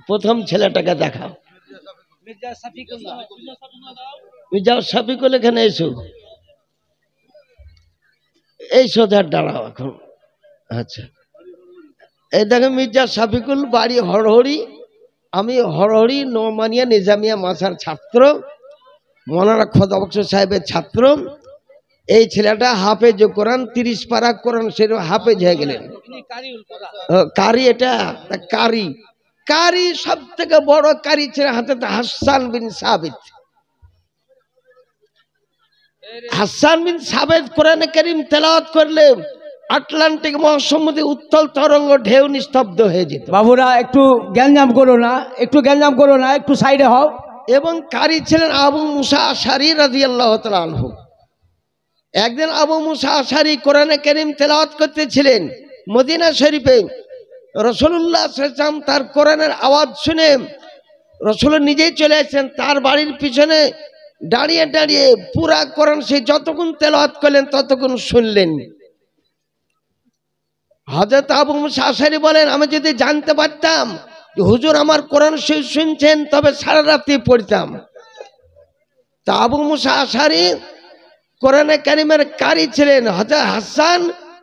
প্রথম ছেলেটাকে দেখাও। মির্জা শফিকুল, এখানে এসো, এই সোধার দাঁড়াও এখন। আচ্ছা, এই দেখো মির্জা শফিকুল, বাড়ি হরহরি। আমি হরহরি নোমানিয়া নিজামিয়া মাসার ছাত্র, মৌলানা খোদাবক্স সাহেবের ছাত্র। এই ছেলেটা হাফেজ কোরআন, 30 পারা কোরআন শরীফ হাফেজ হয়ে গেলেন। কারি, এটা কারি। কারি সব থেকে বড় কারি ছিল হাতে হাসান বিন সাবিত। হাসান বিন সাবিত কোরআনে কারীম তেলাওয়াত করলে আটলান্টিক মহাসমুদ্রে উত্তাল তরঙ্গ ঢেউ নিস্তব্ধ হয়ে যেত। বাবুরা একটু গ্যাঞ্জাম করো না, একটু গ্যাঞ্জাম করো না, একটু সাইডে হও। এবং কারি ছিলেন আবু মুসা আশারী রাদিয়াল্লাহু তাআলা আনহু। একদিন আবু মুসা আশারী কোরআনে কারীম তেলাওয়াত করতেছিলেন মদিনা শরীফে। রাসূলুল্লাহ সাল্লাল্লাহু আলাইহি ওয়াসাল্লাম তার কোরআনের আওয়াজ শুনে রাসূল নিজেই চলে আসেন, তার বাড়ির পিছনে দাঁড়িয়ে দাঁড়িয়ে পুরা কোরআন সে যতক্ষণ তেলাওয়াত করলেন ততক্ষণ শুনলেন। হযরত আবু মুসা আশারী বলেন, আমি যদি জানতে পারতাম যে হুজুর আমার কোরআন শুনছেন তবে সারা রাত্রি পড়তাম। তা আবু মুসা আশারী কোরআনে কারীমের কারি ছিলেন। হযরত হাসান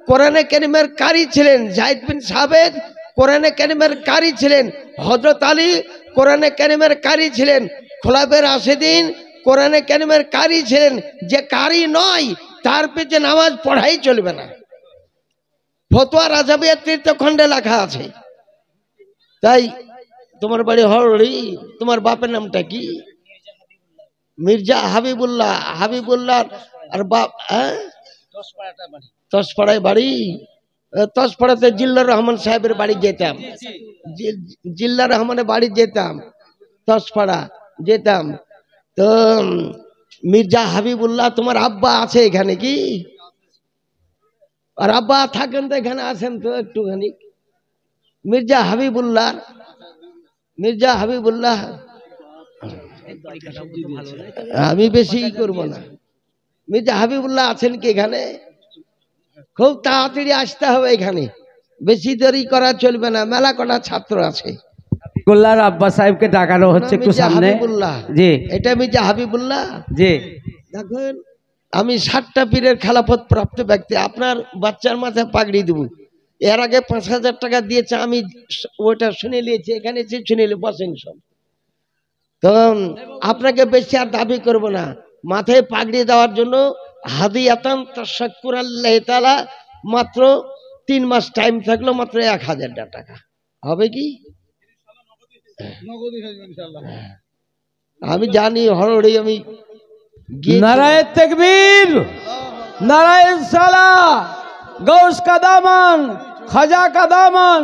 কোরআনে কারীমের কারি ছিলেন। যায়েদ বিন সাবিত কোরআনে কারীমের কারি ছিলেন। হযরত আলী কোরআনে কারীমের কারি ছিলেন। খোলাফায়ে রাশিদিন কোরআনে কারীমের কারি ছিলেন। যে কারি নয় তার পিছে নামাজ পড়াই চলবে না, ফতোয়া রাজাবিয়া তৃতীয়খণ্ডে লেখা আছে। তাই তোমার বাড়ি হরহরি, তোমার বাপের নামটা কি? মির্জা হাবিবুল্লাহ। হাবিবুল্লাহ আর বাপ তসপাড়ায় বাড়ি। তসপাড়াতে জিল্লার রহমান সাহেবের বাড়ি যেতাম, জিল্লার রহমানের বাড়ি যেতাম, তসপাড়া যেতাম। তো মির্জা হাবিবুল্লাহ, তোমার আব্বা আছে এখানে কি? আর আব্বা থাকেন তো এখানে, আসেন তো একটুখানি। মির্জা হাবিবুল্লাহ, মির্জা হাবিবুল্লাহ, আমি বেশি করব না। মির্জা হাবিবুল্লাহ আছেন কি এখানে? খুব তাড়াতাড়ি আসতে হবে এখানে, বেশি দেরি করা চলবে না, মেলা কটা ছাত্র আছে। গোল্লার আব্বা সাহেবকে ডাকানো হচ্ছে একটু সামনে। জি, এটা মির্জা হাবিবুল্লাহ। জি, দেখুন, আমি 60টা পীরের খেলাফত প্রাপ্ত ব্যক্তি। আপনার বাচ্চার মাথায় পাগড়ি দেবো, এর আগে 5000 টাকা দিয়েছে, আমি ওটা শুনে নিয়েছি। এখানে এসে শুনে নিয়ে বসেন সব। তো আপনাকে বেশি আর দাবি করব না। মাথায় পাগড়ি দেওয়ার জন্য হাদিয়াতান তাশাক্কুরাল্লাহ তাআলা, মাত্র 3 মাস টাইম থাকলো, মাত্র 1000 টাকা হবে কি? আমি জানি হরহরি, আমি নারায়ে তাকবীর, নারায়ে সালাহ, গৌস কা দামান, খাজা কা দামান।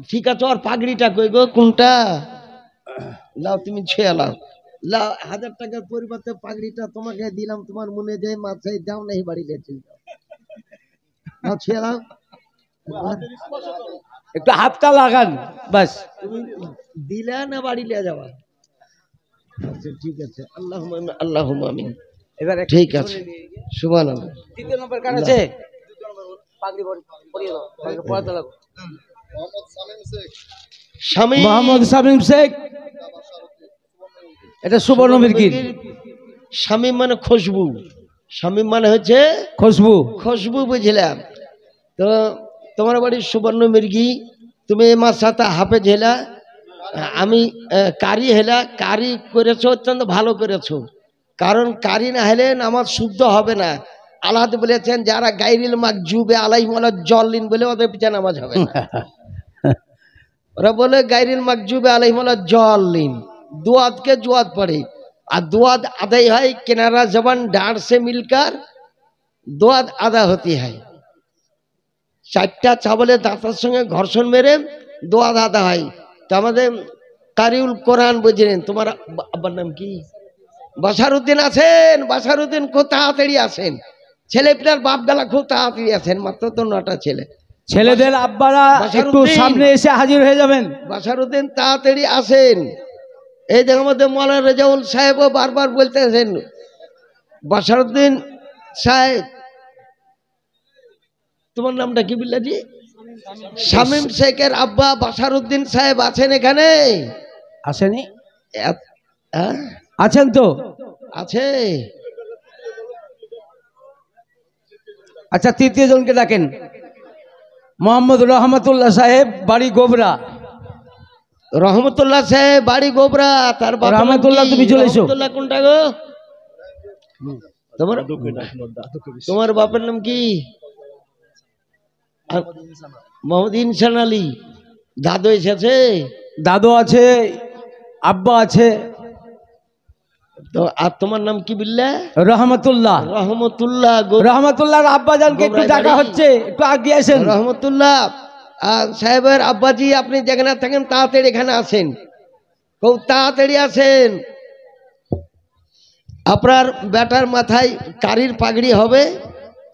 ঠিক আছে, আর পাগড়িটা কই গো, কোনটা? লাও, তুমি ছেয়ে লাও। লাও, 1000 টাকার পরিবর্তে পাগড়িটা তোমাকে দিলাম, তোমার মনে যায় মাথায় দাও নাই বাড়ি গেছিল। লাও, ছেয়ে লাও। একটু হাতটা লাগান বাস। তুমি দিলা না বাড়ি লিয়ে যাওয়া? আচ্ছা ঠিক আছে, আল্লাহ আমিন। এবার ঠিক আছে, সুবহানাল্লাহ। তৃতীয় নম্বর কার আছে? পাগড়ি পরিয়ে দাও, পরাতে লাগো। স্বামী মোহাম্মদ শামীম শেখ, এটা সুবর্ণ মির্গির। শামীম মানে খুশবু, শামীম মানে হচ্ছে খুশবু। খুশবু, বুঝলাম। তো তোমার বাড়ি সুবর্ণ মির্গি, তুমি আমার সাথে হাফেজ হেলা, আমি কারি হেলা। কারি করেছো, অত্যন্ত ভালো করেছো, কারণ কারি না হলে নামাজ শুদ্ধ হবে না। আল্লাহ বলেছেন যারা গাইরিল মাকজুবে আলাইহিম জল্লিন বলে ওদের পিছনে নামাজ হবে না। ওরা বলে গাইরিল মাকজুবে আলাইহিম জল্লিন, দুয়াদকে জুয়াদ পড়ে, আর দুয়াদ আদায় হয় কিনারা জবান ডাঁড় সে মিলকার দুয়াদ আদা হতে হয়। চারটা চাবলের দাঁতার সঙ্গে ঘর্ষণ মেরে দোয়াদ আদা হয়। তো আমাদের কারিউল কোরআন বুঝলেন। তোমার আব্বার নাম কি? বাসারউদ্দিন আছেন? বাসারউদ্দিন খুব তাড়াতাড়ি আসেন, ছেলে পিলার বাপ বেলা খুব তাড়াতাড়ি আসেন, মাত্র তো 9টা ছেলে। ছেলেদের আব্বারা একটু সামনে এসে হাজির হয়ে যাবেন। বাসারউদ্দিন তাড়াতাড়ি আসেন। এই দেখো আমাদের মৌলানা রেজাউল সাহেবও বারবার বলতেছেন বাসারউদ্দিন সাহেব। তোমার নামটা কি বিল্লাজি? শামীম শেখের আব্বা বাসারউদ্দিন সাহেব আছেন এখানে? আসেনি? হ্যাঁ আছেন তো? আছে। আচ্ছা, তৃতীয় জনকে ডাকেন। মোহাম্মদ রহমতুল্লাহ সাহেব, বাড়ি গোবরা। রহমতুল্লাহ সাহেব বাড়ি গোবরা। তার বাবা রহমতুল্লাহ, তুমি চলে এসো। রহমতুল্লাহ কোনটা গো? তোমার বাপের নাম কি? মোহাম্মদ ইনসান আলী। দাদু এসেছে? দাদু আছে, আব্বা আছে। তো আর তোমার নাম কি বললে? রহমতুল্লাহ। রহমতুল্লাহ। রহমতুল্লাহর আব্বাজানকে একটু ডাকা হচ্ছে, একটু আগে আসেন। রহমতুল্লাহ সাহেবের আব্বাজি, আপনি যেখানে থাকেন তাড়াতাড়ি এখানে আসেন, খুব তাড়াতাড়ি আসেন। আপনার বেটার মাথায় কারির পাগড়ি হবে,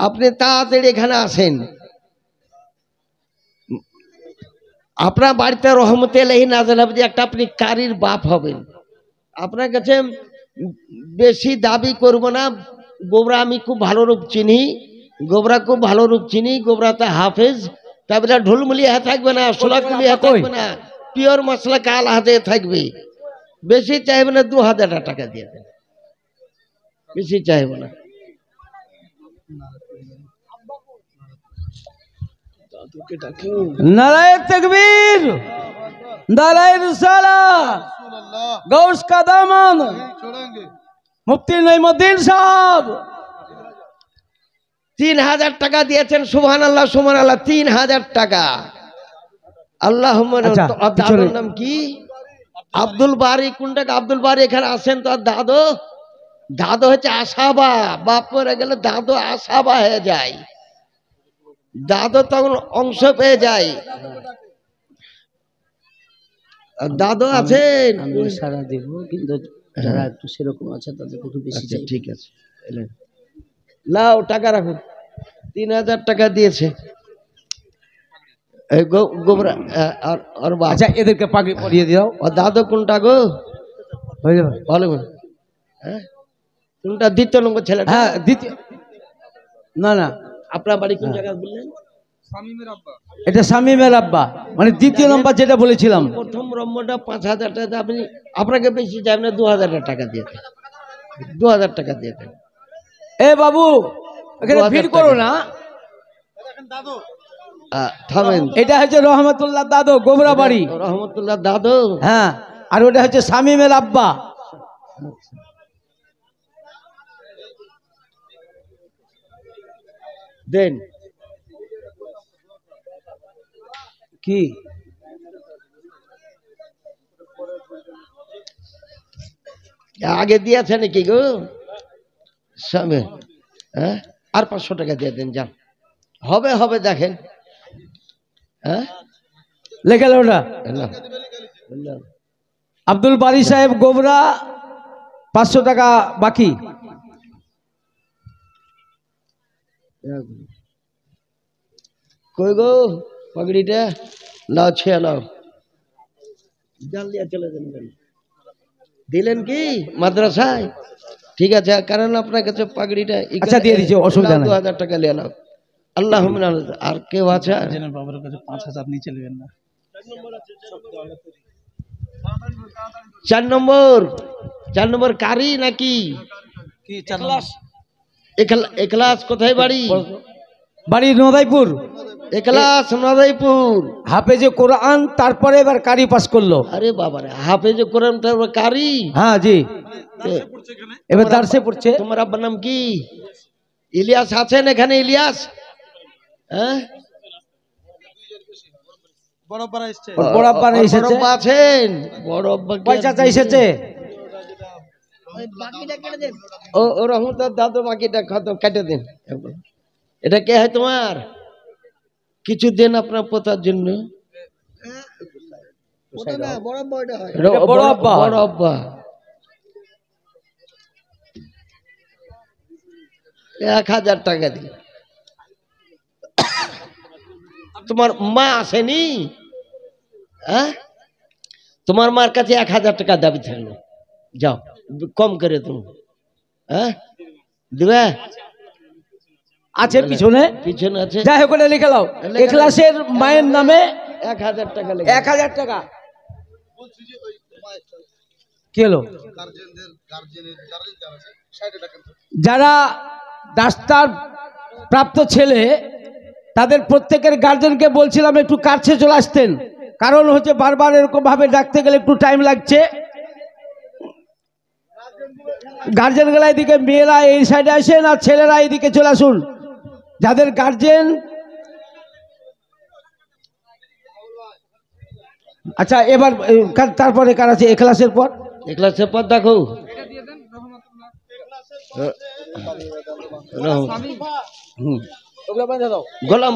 আপনি তাড়াতাড়ি এখানে আসেন। আপনার বাড়িতে রহমতে এলাহি নাযিল হবে যে একটা আপনি কারির বাপ হবেন। আপনার কাছে বেশি দাবি করব না। গোবরা আমি খুব ভালো রূপ চিনি, গোবরা খুব ভালো রূপ চিনি। গোবরাতে হাফেজ, তারপরে ঢোলমুলি হাতে থাকবে না, সোলাকুলি হাতে থাকবে না, পিওর মশলা কাল হাতে থাকবে। বেশি চাইবে না, 2000 টাকা দিয়ে দেন, বেশি চাইব না। নারায়ে তাকবীর, নারায়ে রিসালাত, গৌস কা দামন, মুফতি নঈমুদ্দিন সাহেব 3000 টাকা দিয়েছেন। সুবহানাল্লাহ, সুবহানাল্লাহ। 3000 টাকা। আল্লাহুম্মা। দাদুর নাম কি? আব্দুল বারি। কোনটা আব্দুল বারি? এখানে আসেন তো। দাদু, দাদু হচ্ছে আসাবা, বাপ মরে গেলে দাদু আসাবা হয়ে যায়, দাদু তখন অংশ পেয়ে যায়। দাদু আছেন? আমি সারা দেব, কিন্তু যারা একটু সেরকম আছে তাদের একটু বেশি চাই। ঠিক আছে, লাও টাকা রাখুন। 3000 টাকা দিয়েছে। গোবরা আর আচ্ছা, এদেরকে পাগড়ি পরিয়ে দাও। ও দাদু কোনটা গো? হয়ে যাবে, ভালো। হ্যাঁ, কোনটা? দ্বিতীয় নম্বর ছেলে? হ্যাঁ, দ্বিতীয়। না না, আপনার বাড়ি কোন জায়গায় বললেন? এটা শামীমের আব্বা, মানে দ্বিতীয় নম্বর যেটা বলেছিলাম। প্রথম রম্যটা 5000 টাকা। আপনি আপনাকে বেশি চাইবেন না, 2000 টাকা দিয়ে দেন, 2000 টাকা দিয়ে দেন। এ বাবু, এখানে ভিড় করো না। থামেন। এটা হচ্ছে রহমতুল্লাহ দাদু, গোবরা বাড়ি। রহমতুল্লাহ দাদু। হ্যাঁ, আর ওটা হচ্ছে শামীমের আব্বা। দেন। কি আগে দিয়েছে নাকি গো স্বামী? হ্যাঁ, আর 500 টাকা দিয়ে দেন, যান। হবে হবে, দেখেন। হ্যাঁ, লেখা ওটা। আব্দুল বারি সাহেব, গোবরা, 500 টাকা বাকি। কই গো পাগড়িটা? নাও ছে নাও জাল লিয়া চলে যান দিলেন কি মাদ্রাসায় ঠিক আছে কারণ আপনার কাছে পাগড়িটা আচ্ছা দিয়ে দিচ্ছি অসুবিধা নেই 2000 টাকা লিয়ে নাও আল্লাহ আর কেউ আছে বাবার কাছে 5000 নিচে নেবেন না 4 নম্বর কারি নাকি কি 4 ক্লাস এখলাস কোথায় বাড়ি বাড়ি নদাইপুর এখলাস নদাইপুর হাফেজে কোরআন তারপরে এবার কারি পাস করলো আরে বাবা রে হাফেজে কোরআন তারপর কারি হ্যাঁ জি এবার দার্সে পড়ছে তোমার আব্বার নাম কি ইলিয়াস আছেন এখানে ইলিয়াস হ্যাঁ বড় আব্বা এসেছে বড় আব্বা এসেছে বড় আব্বা আছেন বড় আব্বা পয়সা চাইছে ও রহমতার দাদু বাকিটা কেটে দিন এটা কে হয় তোমার কিছু দেন আপনার পোতার জন্য বড় আব্বা বড় আব্বা 1000 টাকা দিন তোমার মা আসেনি হ্যাঁ তোমার মার কাছে 1000 টাকা দাবি থাকলো যাও কম করে তুমি হ্যাঁ দিবে আছে পিছনে পিছনে আছে যাই হোক লিখে নাও এখলাসের মায়ের নামে 1000 টাকা 1000 টাকা কি হলো যারা ডাক্তার প্রাপ্ত ছেলে তাদের প্রত্যেকের গার্জেনকে বলছিলাম একটু কাছে চলে আসতেন কারণ হচ্ছে বারবার এরকম ভাবে ডাকতে গেলে একটু টাইম লাগছে গার্জেনগুলা এদিকে মেয়েরা এই সাইডে আসেন আর ছেলেরা এদিকে চলে আসুন যাদের গার্জেন আচ্ছা এবার তারপরে কার আছে এখলাসের পর দেখো গোলাম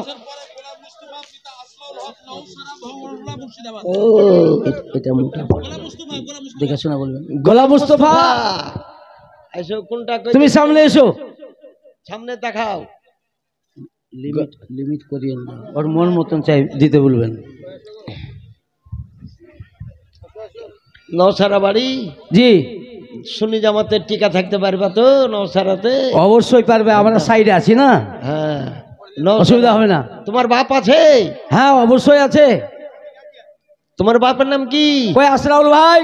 এটা দেখে শোনা বলবেন গোলাম মুস্তফা এসো কোনটা তুমি সামনে এসো সামনে দেখাও লিমিট করিয়েন না ওর মন মতন চাই দিতে বলবেন নওসারা বাড়ি জি সুন্নি জামাতের টিকা থাকতে পারবা তো নওসারাতে অবশ্যই পারবে আমরা সাইডে আছি না হ্যাঁ অসুবিধা হবে না তোমার বাপ আছে হ্যাঁ অবশ্যই আছে তোমার বাপের নাম কি কই আসরাউল ভাই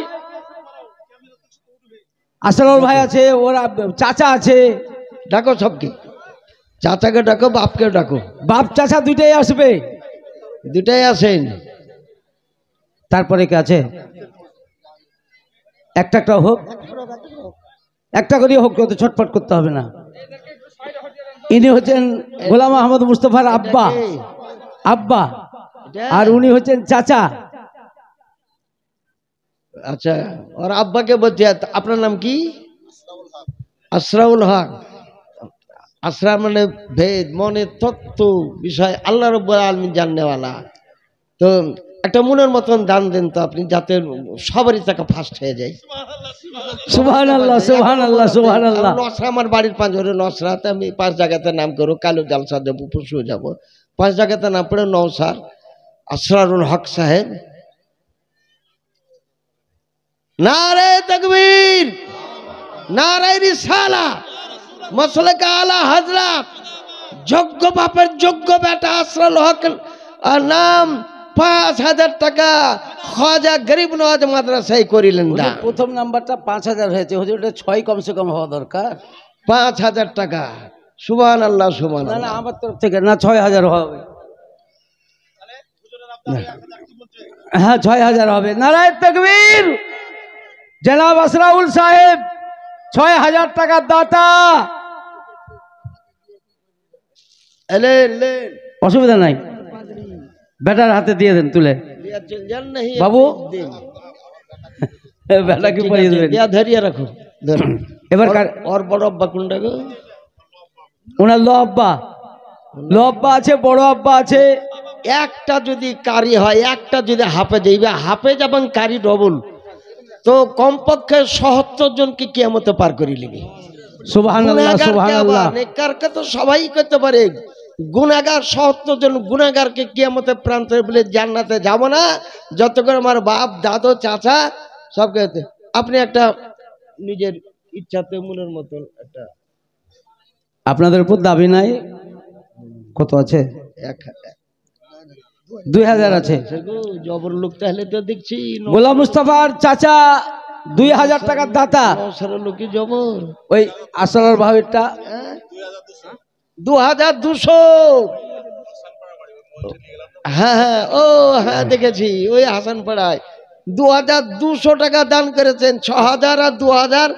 আসরাউল ভাই আছে ওরা চাচা আছে ডাকো সবকে চাচাকে ডাকো বাপকে ডাকো বাপ চাচা দুইটাই আসবে দুটাই আসেন তারপরে কে আছে একটা হোক একটা করে হোক কত ছটফট করতে হবে না ইনি হচ্ছেন গোলাম আহমদ মুস্তফার আব্বা আর উনি হচ্ছেন চাচা আচ্ছা আর আব্বাকে বলছি আপনার নাম কি আশরাফুল হক আশরা মানে ভেদ মনে তত্ত্ব বিষয় আল্লাহ রাব্বুল আলামিন জাননেওয়ালা তো একটা মনের মতন দান দেন তো আপনি যাতে সবারই টাকা ফার্স্ট হয়ে যায় সুবহানাল্লাহ সুবহানাল্লাহ সুবহানাল্লাহ নসরা আমার বাড়ির পাঁচরে নসরাতে আমি 5 জায়গাতে নাম করো কালো জালসা দেবো পরশু যাবো 5 জায়গাতে নাম পড়ে নওসার আসরারুল হক সাহেব নারে তাকবীর নারে রিসালা মাসলাক আলা হযরত যোগ্য বাপের যোগ্য বেটা আসরারুল হক আর নাম 5000 টাকা খাজা গরিব নওয়াজ মাদ্রাসায় করিলেন দা প্রথম নাম্বারটা 5000 হয়েছে হুজুর এটা 6 কমসে কম হওয়া দরকার 5000 টাকা সুবহানাল্লাহ সুবহানাল্লাহ না আমার তরফ থেকে না 6000 হবে হ্যাঁ 6000 হবে নারায়ে তাকবীর জনাব আসরাউল সাহেব 6000 টাকার দাতা এলে অসুবিধা নাই বেটার হাতে দিয়ে দেন তুলে বাবু বেটাকে পরিয়ে দেবেন ধরিয়ে রাখো এবার ওর বড় আব্বা কোনটা গো ওনার লো আব্বা আছে বড় আব্বা আছে একটা যদি কারি হয় একটা যদি হাফেজ হাফেজ এবং কারি ডবল তো কমপক্ষে ৭৭ জনকে কিয়ামতে পার করে নিবে সুবহানাল্লাহ সুবহানাল্লাহ নেককারকে তো সবাই করতে পারে গুনাহগার ৭০ জন গুনাহগারকে কিয়ামতের প্রান্তে বলে জান্নাতে যাব না যতক্ষণ আমার বাপ দাদু চাচা সবকে। আপনি একটা নিজের ইচ্ছাতে মনের মতন একটা আপনাদের উপর দাবি নাই। কত আছে? 2000 আছে। জবর লোক তাহলে তো দেখছি গোলাম মুস্তাফার চাচা 2000 টাকার দাতা। লোকই জবর। ওই আসলার ভাবেরটা 2200। হ্যাঁ হ্যাঁ, ও হ্যাঁ দেখেছি, ওই হাসান পাড়ায় 2200 টাকা দান করেছেন। 6000 আর 2000